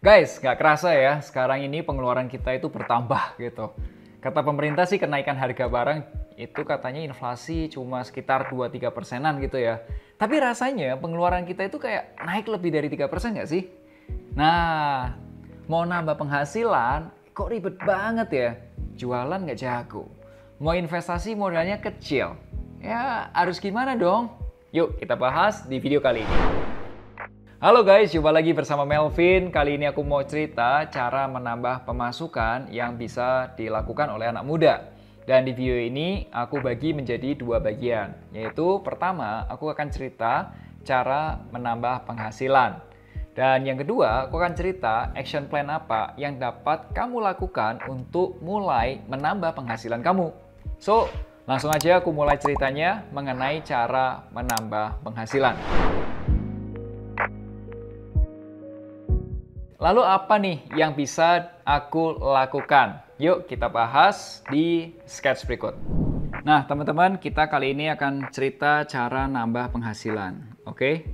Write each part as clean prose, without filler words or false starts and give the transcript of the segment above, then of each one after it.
Guys, nggak kerasa ya, sekarang ini pengeluaran kita itu bertambah gitu. Kata pemerintah sih kenaikan harga barang itu katanya inflasi cuma sekitar 2-3%-an gitu ya. Tapi rasanya pengeluaran kita itu kayak naik lebih dari 3% nggak sih? Nah, mau nambah penghasilan, kok ribet banget ya? Jualan nggak jago. Mau investasi modalnya kecil. Ya, harus gimana dong? Yuk, kita bahas di video kali ini. Halo guys, jumpa lagi bersama Melvin. Kali ini aku mau cerita cara menambah pemasukan yang bisa dilakukan oleh anak muda. Dan di video ini aku bagi menjadi dua bagian. Yaitu pertama, aku akan cerita cara menambah penghasilan. Dan yang kedua, aku akan cerita action plan apa yang dapat kamu lakukan untuk mulai menambah penghasilan kamu. So, langsung aja aku mulai ceritanya mengenai cara menambah penghasilan. Lalu apa nih yang bisa aku lakukan? Yuk kita bahas di sketch berikut. Nah teman-teman, kita kali ini akan cerita cara nambah penghasilan. Oke?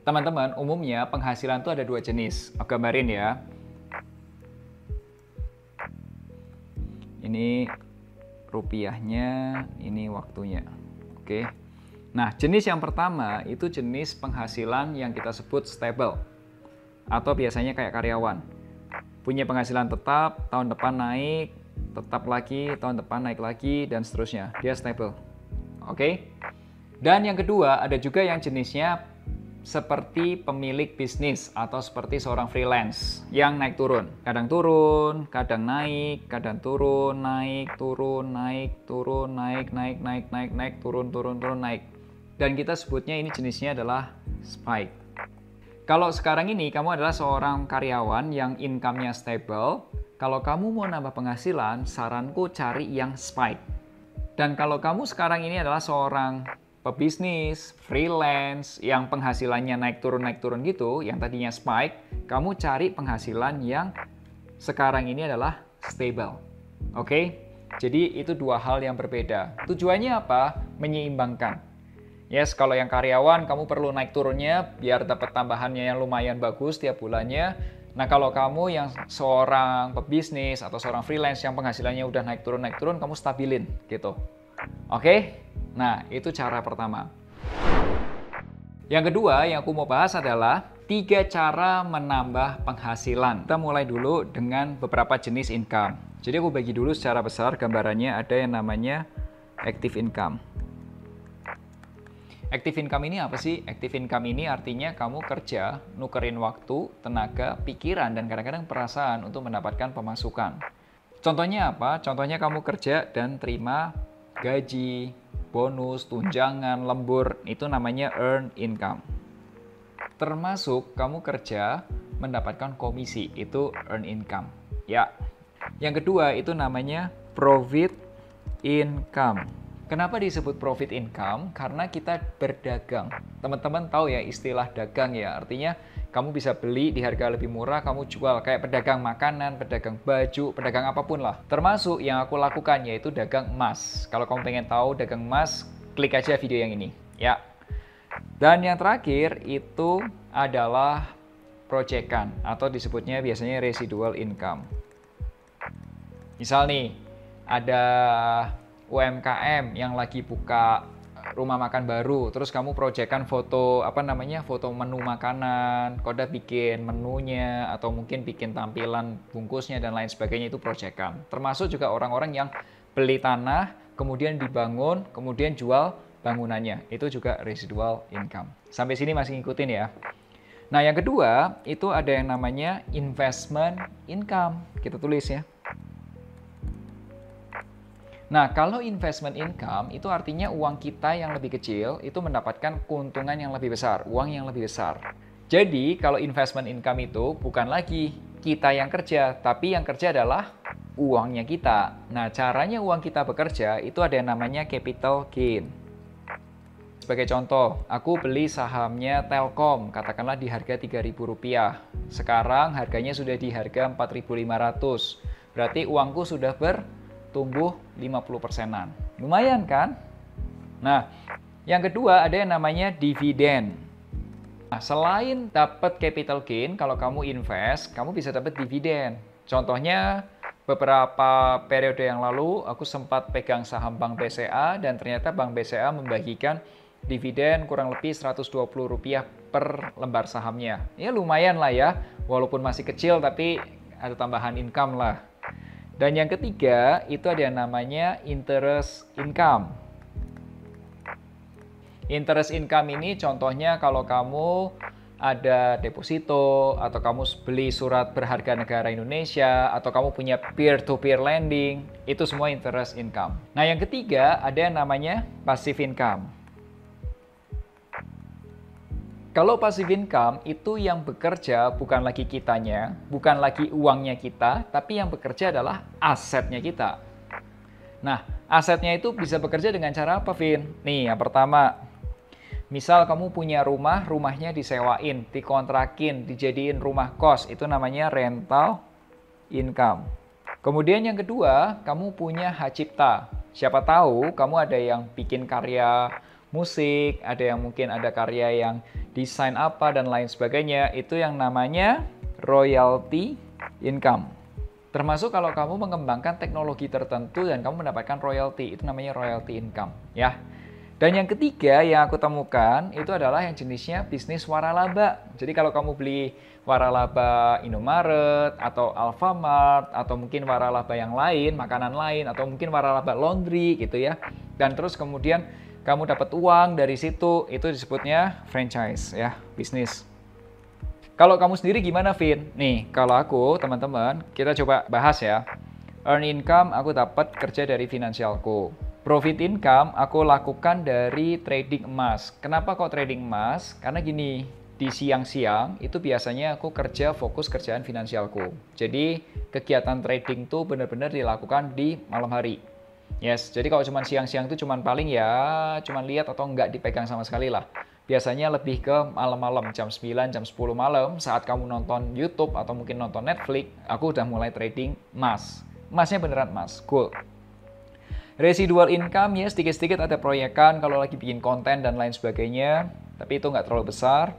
Teman-teman, umumnya penghasilan itu ada dua jenis. Aku gambarin ya. Ini rupiahnya, ini waktunya. Oke? Nah jenis yang pertama itu jenis penghasilan yang kita sebut stable. Atau biasanya kayak karyawan, punya penghasilan tetap, tahun depan naik, tetap lagi, tahun depan naik lagi, dan seterusnya. Dia stable. Oke? Dan yang kedua, ada juga yang jenisnya seperti pemilik bisnis atau seperti seorang freelance yang naik turun. Kadang naik, kadang turun, naik, turun, naik, turun, naik, turun, naik. Dan kita sebutnya ini jenisnya adalah spike. Kalau sekarang ini kamu adalah seorang karyawan yang income-nya stable, kalau kamu mau nambah penghasilan, saranku cari yang spike. Dan kalau kamu sekarang ini adalah seorang pebisnis, freelance, yang penghasilannya naik turun gitu, yang tadinya spike, kamu cari penghasilan yang sekarang ini adalah stable. Oke? Jadi itu dua hal yang berbeda. Tujuannya apa? Menyeimbangkan. Yes, kalau yang karyawan kamu perlu naik turunnya biar dapat tambahannya yang lumayan bagus tiap bulannya. Nah, kalau kamu yang seorang pebisnis atau seorang freelance yang penghasilannya udah naik turun, kamu stabilin gitu. Oke? Nah, itu cara pertama. Yang kedua yang aku mau bahas adalah 3 cara menambah penghasilan. Kita mulai dulu dengan beberapa jenis income. Jadi aku bagi dulu secara besar gambarannya, ada yang namanya active income. Active income ini apa sih? Active income ini artinya kamu kerja, nukerin waktu, tenaga, pikiran, dan kadang-kadang perasaan untuk mendapatkan pemasukan. Contohnya apa? Contohnya kamu kerja dan terima gaji, bonus, tunjangan, lembur, itu namanya earn income. Termasuk kamu kerja mendapatkan komisi, itu earn income. Ya. Yang kedua itu namanya profit income. Kenapa disebut profit income? Karena kita berdagang. Teman-teman tahu ya istilah dagang ya. Artinya kamu bisa beli di harga lebih murah, kamu jual. Kayak pedagang makanan, pedagang baju, pedagang apapun lah. Termasuk yang aku lakukan yaitu dagang emas. Kalau kamu pengen tahu dagang emas, klik aja video yang ini. Ya. Dan yang terakhir itu adalah proyekan atau disebutnya biasanya residual income. Misal nih, ada UMKM yang lagi buka rumah makan baru, terus kamu proyekkan foto foto menu makanan, kode bikin menunya atau mungkin bikin tampilan bungkusnya dan lain sebagainya, itu proyekkan. Termasuk juga orang-orang yang beli tanah, kemudian dibangun, kemudian jual bangunannya, itu juga residual income. Sampai sini masih ngikutin ya. Nah yang kedua itu ada yang namanya investment income, kita tulis ya. Nah, kalau investment income itu artinya uang kita yang lebih kecil itu mendapatkan keuntungan yang lebih besar, uang yang lebih besar. Jadi, kalau investment income itu bukan lagi kita yang kerja, tapi yang kerja adalah uangnya kita. Nah, caranya uang kita bekerja itu ada yang namanya capital gain. Sebagai contoh, aku beli sahamnya Telkom, katakanlah di harga Rp3.000. Sekarang harganya sudah di harga Rp4.500. Berarti uangku sudah tumbuh 50%-an. Lumayan kan? Nah, yang kedua ada yang namanya dividen. Nah, selain dapat capital gain, kalau kamu invest, kamu bisa dapat dividen. Contohnya, beberapa periode yang lalu, aku sempat pegang saham Bank BCA, dan ternyata Bank BCA membagikan dividen kurang lebih Rp120 per lembar sahamnya. Ya lumayan lah ya, walaupun masih kecil, tapi ada tambahan income lah. Dan yang ketiga, itu ada yang namanya interest income. Interest income ini contohnya kalau kamu ada deposito, atau kamu beli surat berharga negara Indonesia, atau kamu punya peer-to-peer lending, itu semua interest income. Nah, yang ketiga ada yang namanya passive income. Kalau passive income itu yang bekerja bukan lagi kitanya, bukan lagi uangnya kita, tapi yang bekerja adalah asetnya kita. Nah, asetnya itu bisa bekerja dengan cara apa, Vin? Nih, yang pertama, misal kamu punya rumah, rumahnya disewain, dikontrakin, dijadiin rumah kos, itu namanya rental income. Kemudian yang kedua, kamu punya hak cipta. Siapa tahu kamu ada yang bikin karya musik, ada yang mungkin ada karya yang desain apa dan lain sebagainya, itu yang namanya royalty income. Termasuk kalau kamu mengembangkan teknologi tertentu dan kamu mendapatkan royalty, itu namanya royalty income, ya. Dan yang ketiga yang aku temukan itu adalah yang jenisnya bisnis waralaba. Jadi kalau kamu beli waralaba Indomaret atau Alfamart atau mungkin waralaba yang lain, makanan lain, atau mungkin waralaba laundry gitu ya. Dan terus kemudian kamu dapat uang dari situ, itu disebutnya franchise ya, bisnis. Kalau kamu sendiri gimana, Vin? Nih, kalau aku, teman-teman, kita coba bahas ya. Earn income aku dapat kerja dari finansialku. Profit income aku lakukan dari trading emas. Kenapa kok trading emas? Karena gini, di siang-siang itu biasanya aku kerja fokus kerjaan finansialku. Jadi kegiatan trading tuh benar-benar dilakukan di malam hari. Yes, jadi kalau cuma siang-siang itu cuma paling ya cuma lihat atau nggak dipegang sama sekali lah. Biasanya lebih ke malam-malam, jam 9, jam 10 malam saat kamu nonton YouTube atau mungkin nonton Netflix, aku udah mulai trading emas. Emasnya beneran emas, gold. Residual income ya sedikit-sedikit ada proyekan kalau lagi bikin konten dan lain sebagainya, tapi itu nggak terlalu besar.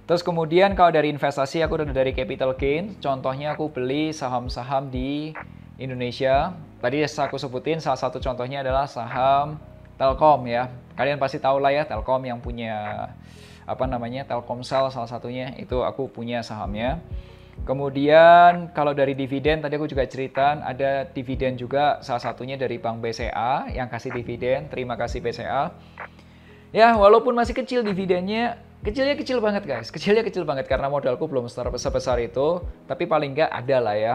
Terus kemudian kalau dari investasi aku udah dari capital gain, contohnya aku beli saham-saham di Indonesia. Tadi aku sebutin salah satu contohnya adalah saham Telkom ya. Kalian pasti tahu lah ya Telkom yang punya Telkomsel salah satunya, itu aku punya sahamnya. Kemudian kalau dari dividen tadi aku juga cerita ada dividen juga salah satunya dari Bank BCA yang kasih dividen. Terima kasih BCA. Ya, walaupun masih kecil dividennya, kecil banget guys. Kecil banget karena modalku belum sebesar itu, tapi paling nggak ada lah ya.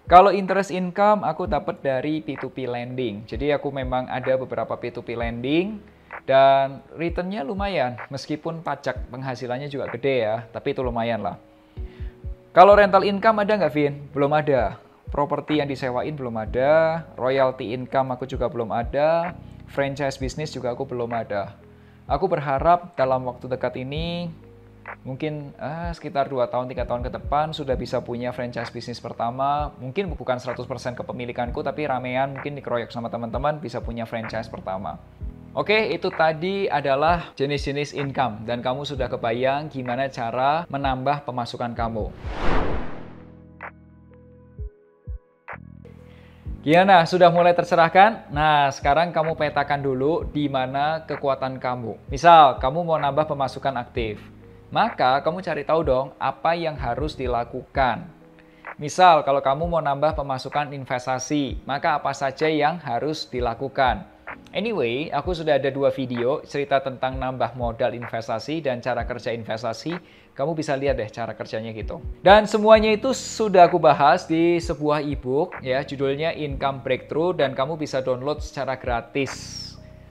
Kalau interest income aku dapat dari P2P lending. Jadi aku memang ada beberapa P2P lending dan returnnya lumayan. Meskipun pajak penghasilannya juga gede ya, tapi itu lumayan lah. Kalau rental income ada nggak, Vin? Belum ada. Properti yang disewain belum ada. Royalty income aku juga belum ada. Franchise bisnis juga aku belum ada. Aku berharap dalam waktu dekat ini, mungkin sekitar 2 tahun, 3 tahun ke depan sudah bisa punya franchise bisnis pertama. Mungkin bukan 100% kepemilikanku, tapi ramean mungkin dikeroyok sama teman-teman bisa punya franchise pertama. Oke, itu tadi adalah jenis-jenis income dan kamu sudah kebayang gimana cara menambah pemasukan kamu. Gimana? Sudah mulai tercerahkan? Nah, sekarang kamu petakan dulu di mana kekuatan kamu. Misal, kamu mau nambah pemasukan aktif. Maka, kamu cari tahu dong apa yang harus dilakukan. Misal, kalau kamu mau nambah pemasukan investasi, maka apa saja yang harus dilakukan? Anyway, aku sudah ada 2 video cerita tentang nambah modal investasi dan cara kerja investasi. Kamu bisa lihat deh cara kerjanya gitu. Dan semuanya itu sudah aku bahas di sebuah ebook ya, judulnya Income Breakthrough dan kamu bisa download secara gratis.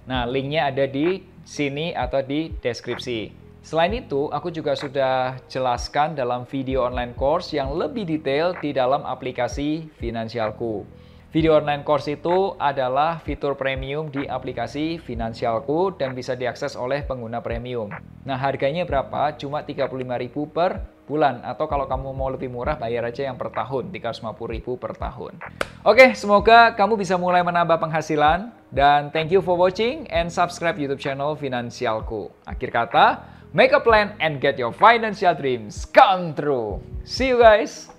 Nah, linknya ada di sini atau di deskripsi. Selain itu, aku juga sudah jelaskan dalam video online course yang lebih detail di dalam aplikasi Finansialku. Video online course itu adalah fitur premium di aplikasi Finansialku dan bisa diakses oleh pengguna premium. Nah, harganya berapa? Cuma 35.000 per bulan. Atau kalau kamu mau lebih murah, bayar aja yang per tahun, 350.000 per tahun. Oke, semoga kamu bisa mulai menambah penghasilan. Dan thank you for watching and subscribe YouTube channel Finansialku. Akhir kata, Make a plan and get your financial dreams come true. See you guys.